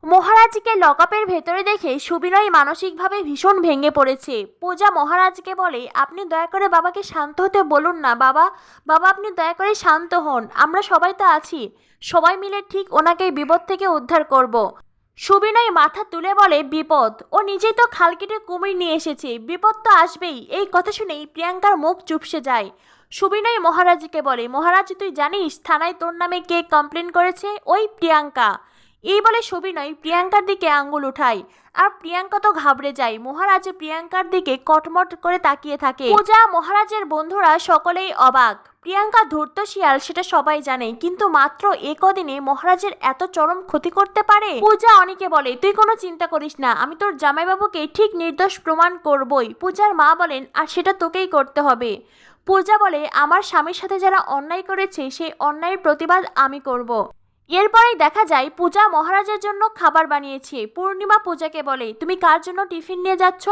মহারাজকে লকআপের ভেতরে দেখে সুবিনয় মানসিকভাবে ভীষণ ভেঙে পড়েছে। পূজা মহারাজকে বলে, আপনি দয়া করে বাবাকে শান্ত হতে বলুন না বাবা। বাবা, আপনি দয়া করে শান্ত হন, আমরা সবাই তো আছি, সবাই মিলে ঠিক ওনাকে এই বিপদ থেকে উদ্ধার করব। সুবিনয় মাথা তুলে বলে, বিপদ? ও নিজেই তো খাল কেটে কুমির নিয়ে এসেছে, বিপদ তো আসবেই। এই কথা শুনেই প্রিয়াঙ্কার মুখ চুপসে যায়। সুবিনয় মহারাজকে বলে, মহারাজ তুই জানিস থানায় তোর নামে কে কমপ্লেন করেছে? ওই প্রিয়াঙ্কা। এই বলে সুবিনয় প্রিয়াঙ্কার দিকে আঙ্গুল উঠায়। আর প্রিয়াঙ্কা তো ঘাবড়ে যায়। মহারাজ প্রিয়াঙ্কার দিকে কটমট করে তাকিয়ে থাকে। পূজা, মহারাজের বন্ধুরা সকলেই অবাক। প্রিয়াঙ্কা ধূর্ত শিয়াল সেটা সবাই জানে, কিন্তু মাত্র একদিনে মহারাজের এত চরম ক্ষতি করতে পারে। পূজা অনেকে বলে, তুই কোনো চিন্তা করিস না, আমি তোর জামাইবাবুকে ঠিক নির্দোষ প্রমাণ করবই। পূজার মা বলেন, আর সেটা তোকেই করতে হবে। পূজা বলে, আমার স্বামীর সাথে যারা অন্যায় করেছে সেই অন্যায়ের প্রতিবাদ আমি করব। এরপরেই দেখা যায় পূজা মহারাজের জন্য খাবার বানিয়েছে। পূর্ণিমা পূজাকে বলে, তুমি কার জন্য টিফিন নিয়ে যাচ্ছ?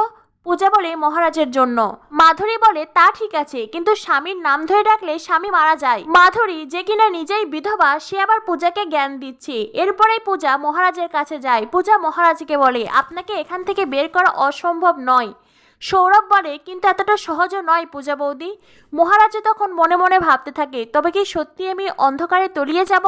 পূজা বলে, মহারাজের জন্য। মাধুরী বলে, তা ঠিক আছে, কিন্তু স্বামীর নাম ধরে ডাকলে স্বামী মারা যায়। মাধুরী, যে কিনা নিজেই বিধবা, সে আবার পূজাকে জ্ঞান দিচ্ছে। এরপরেই পূজা মহারাজের কাছে যায়। পূজা মহারাজকে বলে, আপনাকে এখান থেকে বের করা অসম্ভব নয়। সৌরভ বলে, কিন্তু এতটা সহজও নয় পূজা বৌদি। মহারাজ তখন মনে মনে ভাবতে থাকে, তবে কি সত্যি আমি অন্ধকারে তলিয়ে যাব?